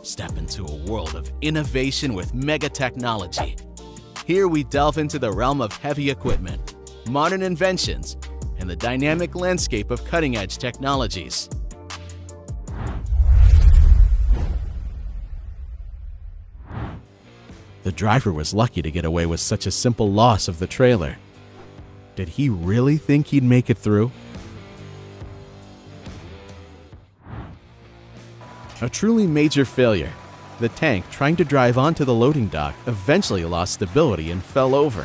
Step into a world of innovation with mega technology. Here we delve into the realm of heavy equipment, modern inventions, and the dynamic landscape of cutting-edge technologies. The driver was lucky to get away with such a simple loss of the trailer. Did he really think he'd make it through? A truly major failure. The tank, trying to drive onto the loading dock, eventually lost stability and fell over.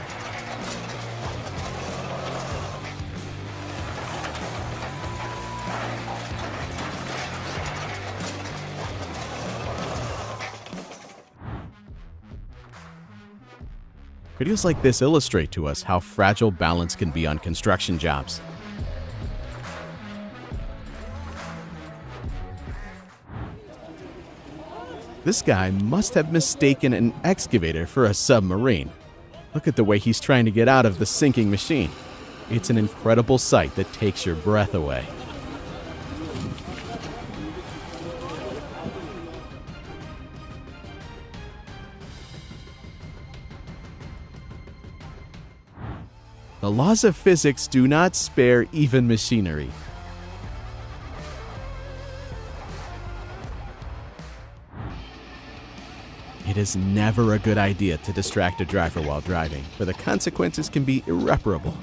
Videos like this illustrate to us how fragile balance can be on construction jobs. This guy must have mistaken an excavator for a submarine. Look at the way he's trying to get out of the sinking machine. It's an incredible sight that takes your breath away. The laws of physics do not spare even machinery. It is never a good idea to distract a driver while driving, for the consequences can be irreparable.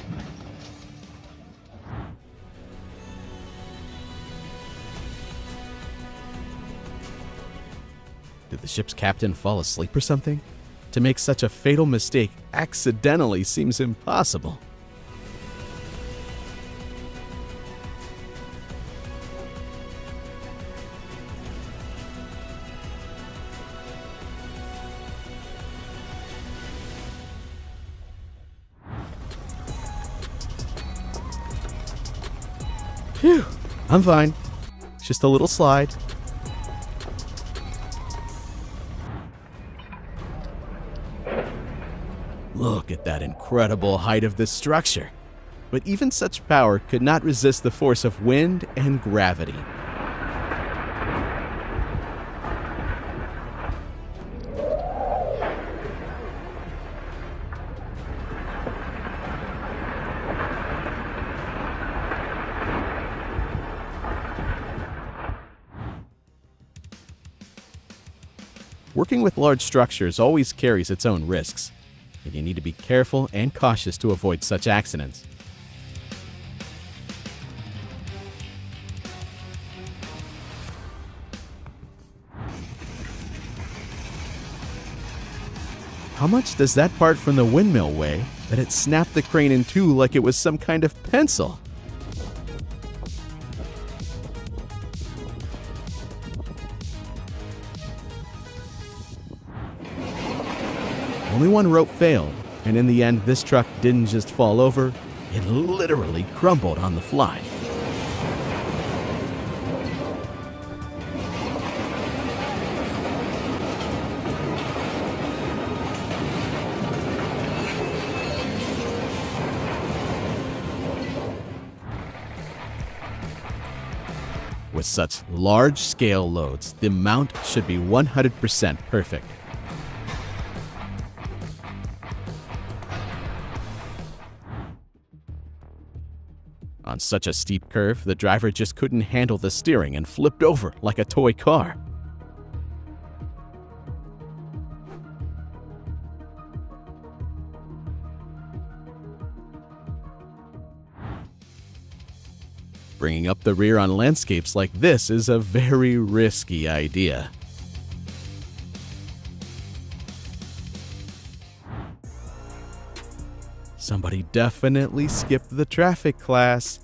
Did the ship's captain fall asleep or something? To make such a fatal mistake accidentally seems impossible. Phew, I'm fine. Just a little slide. Look at that incredible height of this structure. But even such power could not resist the force of wind and gravity. Working with large structures always carries its own risks, and you need to be careful and cautious to avoid such accidents. How much does that part from the windmill weigh that it snapped the crane in two like it was some kind of pencil? Only one rope failed, and in the end, this truck didn't just fall over, it literally crumbled on the fly. With such large-scale loads, the mount should be 100% perfect. On such a steep curve, the driver just couldn't handle the steering and flipped over like a toy car. Bringing up the rear on landscapes like this is a very risky idea. Somebody definitely skipped the traffic class.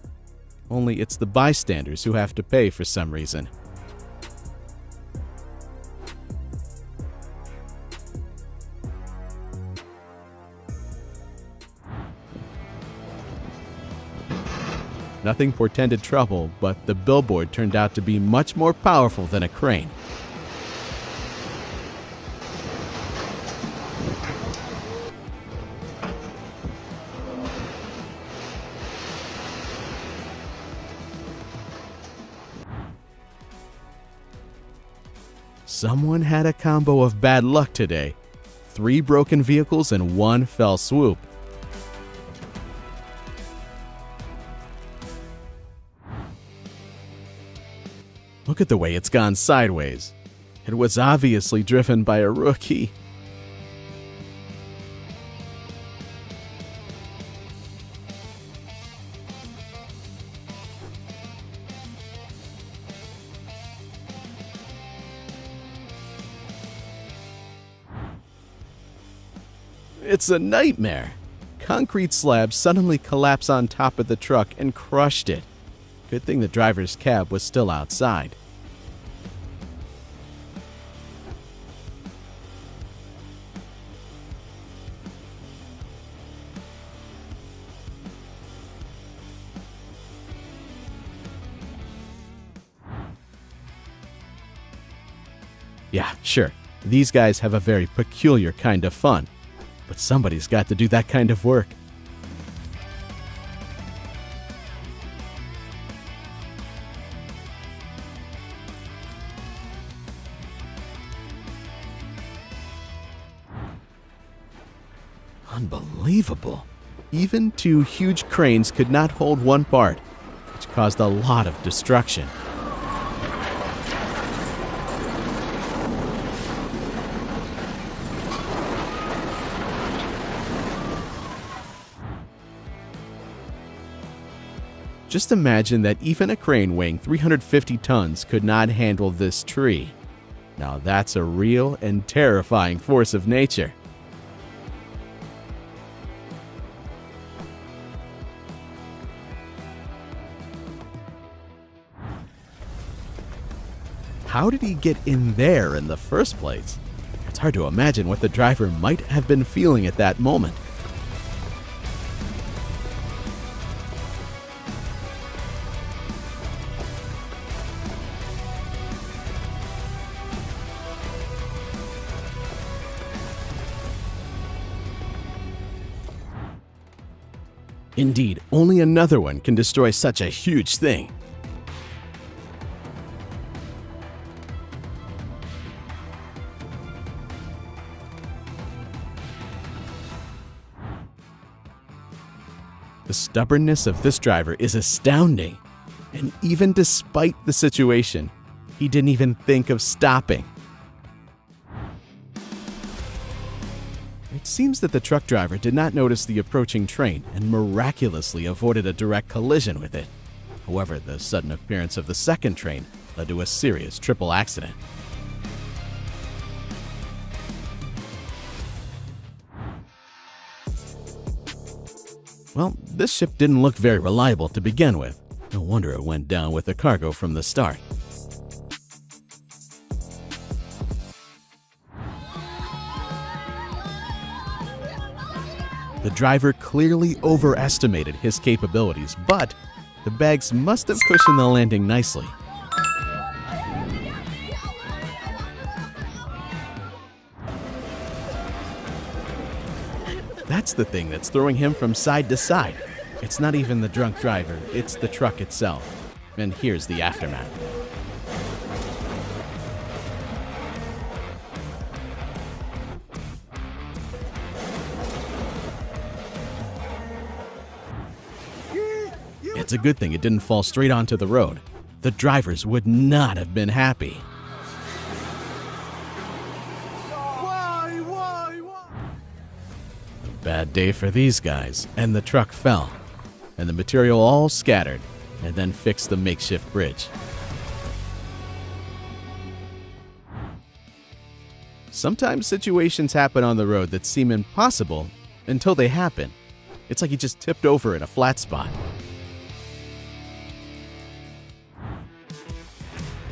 Only it's the bystanders who have to pay for some reason. Nothing portended trouble, but the billboard turned out to be much more powerful than a crane. Someone had a combo of bad luck today. 3 broken vehicles in one fell swoop. Look at the way it's gone sideways. It was obviously driven by a rookie. It's a nightmare. Concrete slabs suddenly collapsed on top of the truck and crushed it. Good thing the driver's cab was still outside. Yeah, sure, these guys have a very peculiar kind of fun. But somebody's got to do that kind of work. Unbelievable. Even 2 huge cranes could not hold one part, which caused a lot of destruction. Just imagine that even a crane weighing 350 tons could not handle this tree. Now that's a real and terrifying force of nature. How did he get in there in the first place? It's hard to imagine what the driver might have been feeling at that moment. Indeed, only another one can destroy such a huge thing. The stubbornness of this driver is astounding. And even despite the situation, he didn't even think of stopping. It seems that the truck driver did not notice the approaching train and miraculously avoided a direct collision with it. However, the sudden appearance of the second train led to a serious triple accident. Well, this ship didn't look very reliable to begin with. No wonder it went down with the cargo from the start. The driver clearly overestimated his capabilities, but the bags must have cushioned the landing nicely. That's the thing that's throwing him from side to side. It's not even the drunk driver, it's the truck itself. And here's the aftermath. It's a good thing it didn't fall straight onto the road. The drivers would not have been happy. A bad day for these guys, and the truck fell, and the material all scattered, and then fixed the makeshift bridge. Sometimes situations happen on the road that seem impossible until they happen. It's like he just tipped over in a flat spot.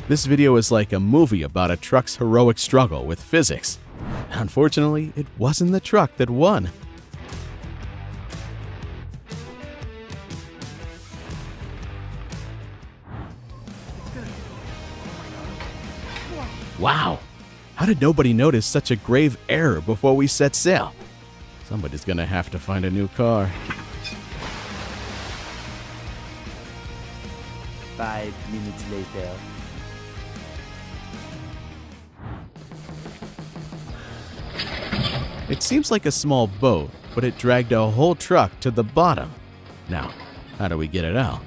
This video is like a movie about a truck's heroic struggle with physics. Unfortunately, it wasn't the truck that won. Wow! How did nobody notice such a grave error before we set sail? Somebody's gonna have to find a new car. 5 minutes later. It seems like a small boat, but it dragged a whole truck to the bottom. Now, how do we get it out?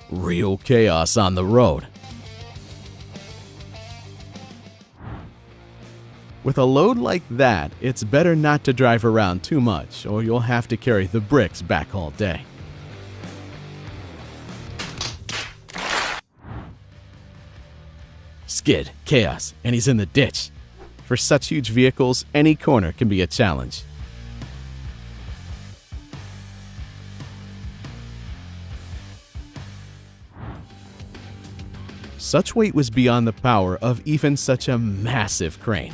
Real chaos on the road. With a load like that, it's better not to drive around too much, or you'll have to carry the bricks back all day. Skid, chaos, and he's in the ditch. For such huge vehicles, any corner can be a challenge. Such weight was beyond the power of even such a massive crane.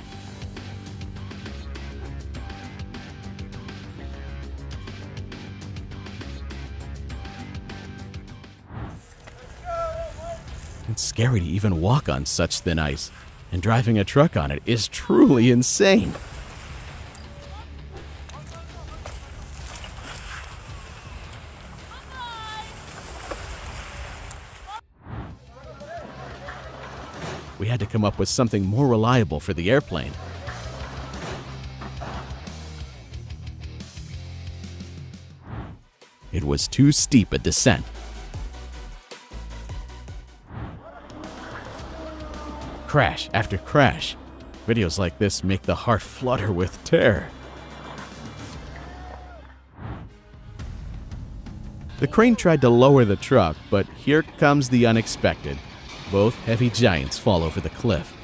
It's scary to even walk on such thin ice, and driving a truck on it is truly insane. We had to come up with something more reliable for the airplane. It was too steep a descent. Crash after crash. Videos like this make the heart flutter with terror. The crane tried to lower the truck, but here comes the unexpected. Both heavy giants fall over the cliff.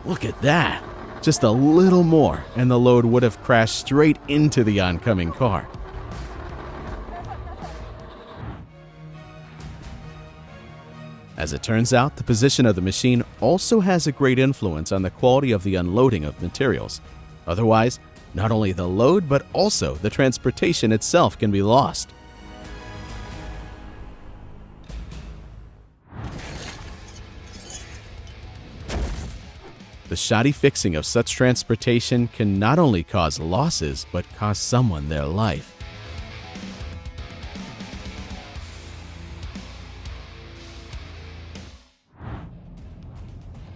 Look at that! Just a little more, and the load would have crashed straight into the oncoming car. As it turns out, the position of the machine also has a great influence on the quality of the unloading of materials. Otherwise, not only the load, but also the transportation itself can be lost. The shoddy fixing of such transportation can not only cause losses, but cost someone their life.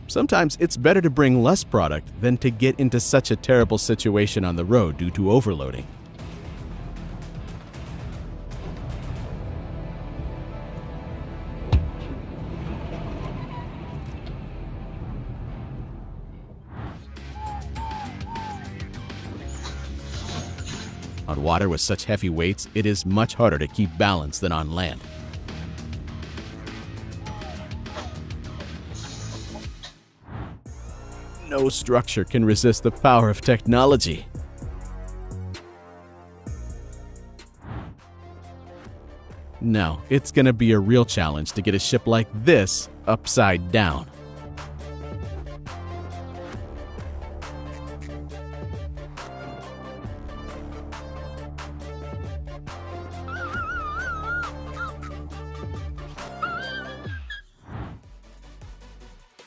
Sometimes it's better to bring less product than to get into such a terrible situation on the road due to overloading. On water with such heavy weights, it is much harder to keep balance than on land. No structure can resist the power of technology. No, it's going to be a real challenge to get a ship like this upside down.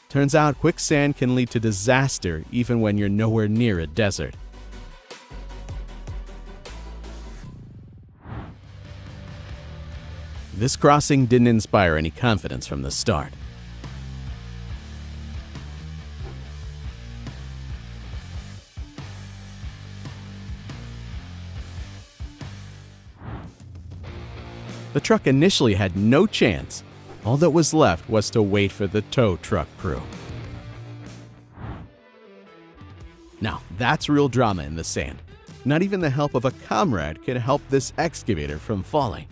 Turns out quicksand can lead to disaster even when you're nowhere near a desert. This crossing didn't inspire any confidence from the start. The truck initially had no chance. All that was left was to wait for the tow truck crew. Now, that's real drama in the sand. Not even the help of a comrade can help this excavator from falling.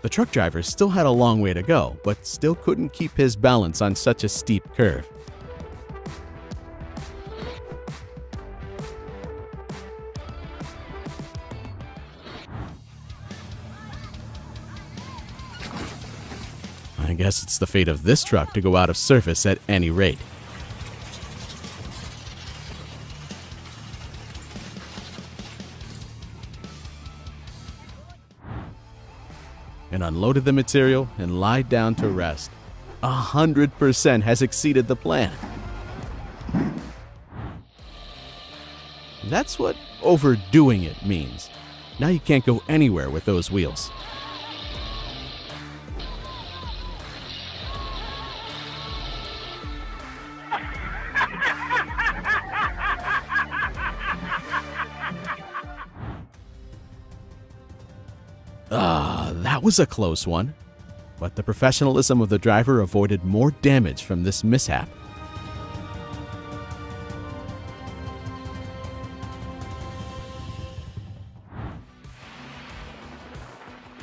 The truck driver still had a long way to go, but still couldn't keep his balance on such a steep curve. I guess it's the fate of this truck to go out of service at any rate. and unloaded the material and lied down to rest. 100% has exceeded the plan. That's what overdoing it means. Now you can't go anywhere with those wheels. That was a close one. But the professionalism of the driver avoided more damage from this mishap.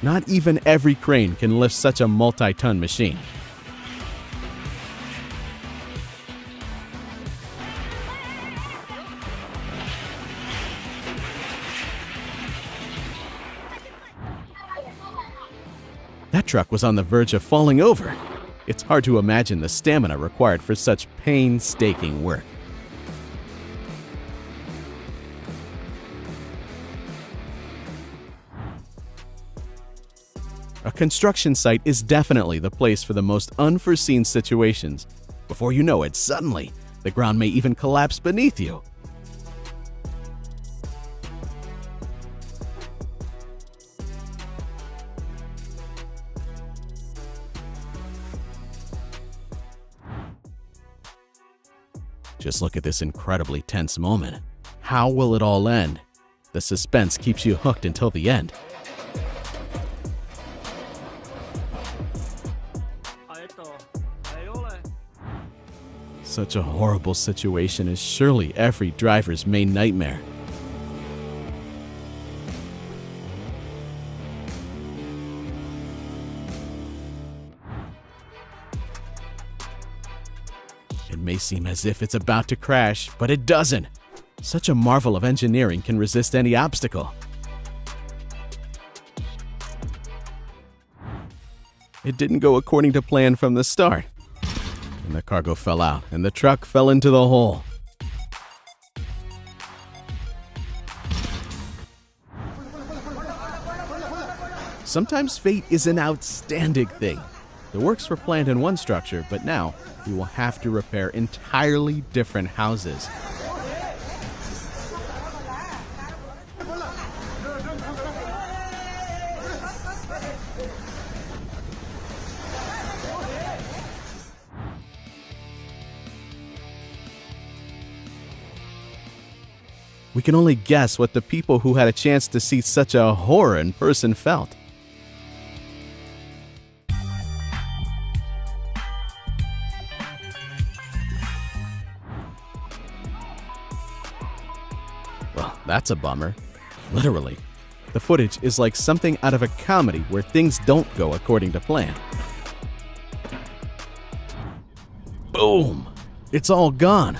Not even every crane can lift such a multi-ton machine. That truck was on the verge of falling over. It's hard to imagine the stamina required for such painstaking work. A construction site is definitely the place for the most unforeseen situations. Before you know it, suddenly, the ground may even collapse beneath you. Just look at this incredibly tense moment. How will it all end? The suspense keeps you hooked until the end. Such a horrible situation is surely every driver's main nightmare. It may seem as if it's about to crash, but it doesn't. Such a marvel of engineering can resist any obstacle. It didn't go according to plan from the start. And the cargo fell out, and the truck fell into the hole. Sometimes fate is an outstanding thing. The works were planned in one structure, but now we will have to repair entirely different houses. We can only guess what the people who had a chance to see such a horror in person felt. Well, that's a bummer. Literally, the footage is like something out of a comedy where things don't go according to plan. Boom! It's all gone.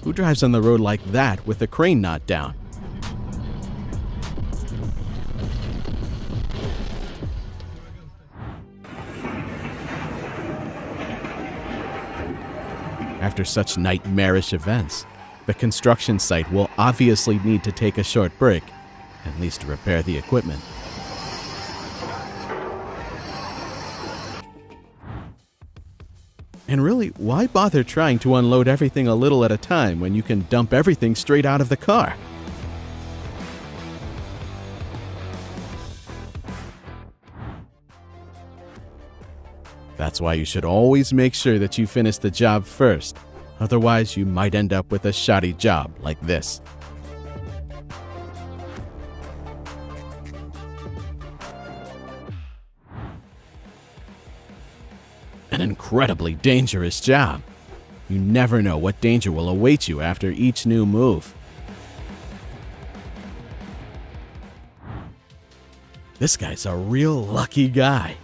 Who drives on the road like that with the crane not down? After such nightmarish events, the construction site will obviously need to take a short break, at least to repair the equipment. And really, why bother trying to unload everything a little at a time when you can dump everything straight out of the car? That's why you should always make sure that you finish the job first. Otherwise, you might end up with a shoddy job like this. An incredibly dangerous job. You never know what danger will await you after each new move. This guy's a real lucky guy.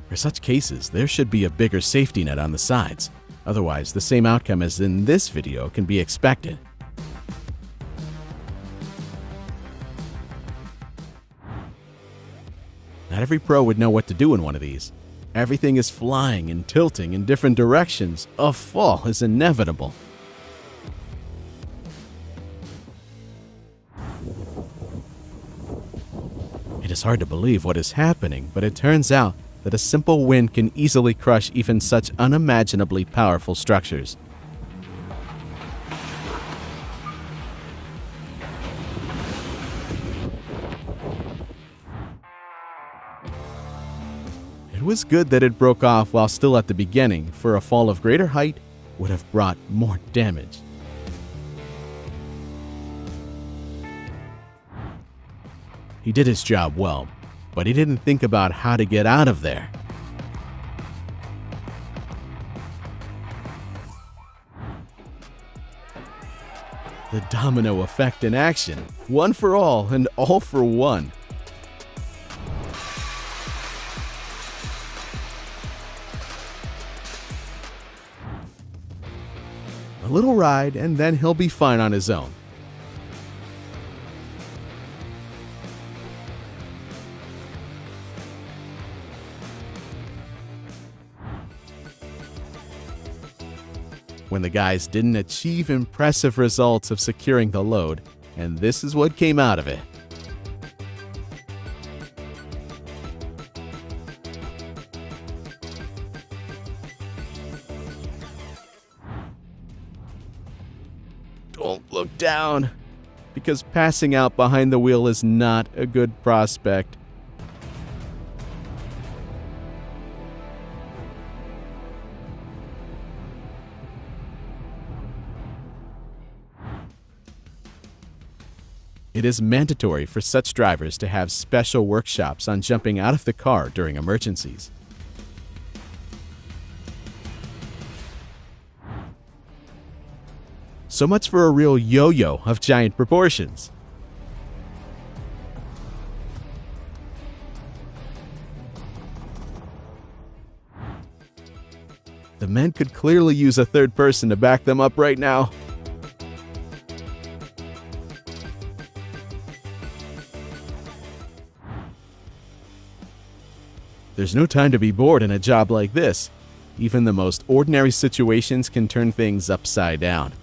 For such cases, there should be a bigger safety net on the sides. Otherwise, the same outcome as in this video can be expected. Not every pro would know what to do in one of these. Everything is flying and tilting in different directions. A fall is inevitable. is hard to believe what is happening, but it turns out that a simple wind can easily crush even such unimaginably powerful structures. It was good that it broke off while still at the beginning, for a fall of greater height would have brought more damage. He did his job well, but he didn't think about how to get out of there. The domino effect in action. One for all and all for one. A little ride and then he'll be fine on his own. When the guys didn't achieve impressive results of securing the load, and this is what came out of it. Don't look down, because passing out behind the wheel is not a good prospect. It is mandatory for such drivers to have special workshops on jumping out of the car during emergencies. So much for a real yo-yo of giant proportions. The men could clearly use a third person to back them up right now. There's no time to be bored in a job like this. Even the most ordinary situations can turn things upside down.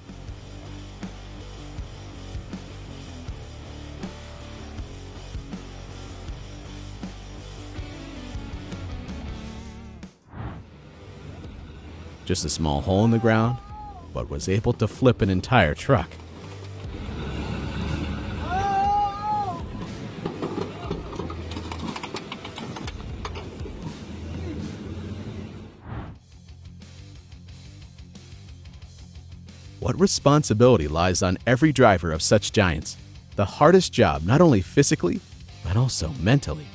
Just a small hole in the ground, but was able to flip an entire truck. What responsibility lies on every driver of such giants? The hardest job, not only physically, but also mentally.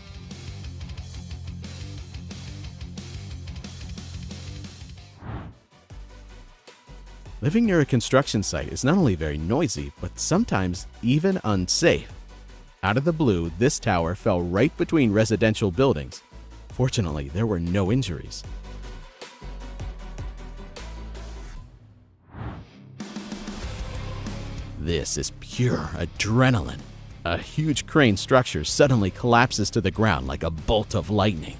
Living near a construction site is not only very noisy, but sometimes even unsafe. Out of the blue, this tower fell right between residential buildings. Fortunately, there were no injuries. This is pure adrenaline. A huge crane structure suddenly collapses to the ground like a bolt of lightning.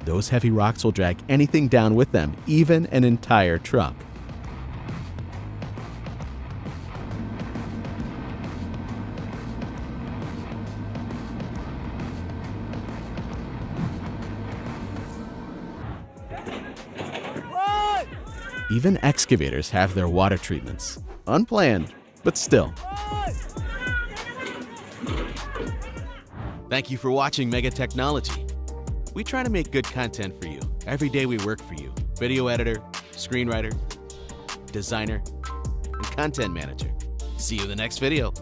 Those heavy rocks will drag anything down with them, even an entire truck. Even excavators have their water treatments. Unplanned, but still. Thank you for watching Mega Technology. We try to make good content for you. Every day we work for you. Video editor, screenwriter, designer, and content manager. See you in the next video.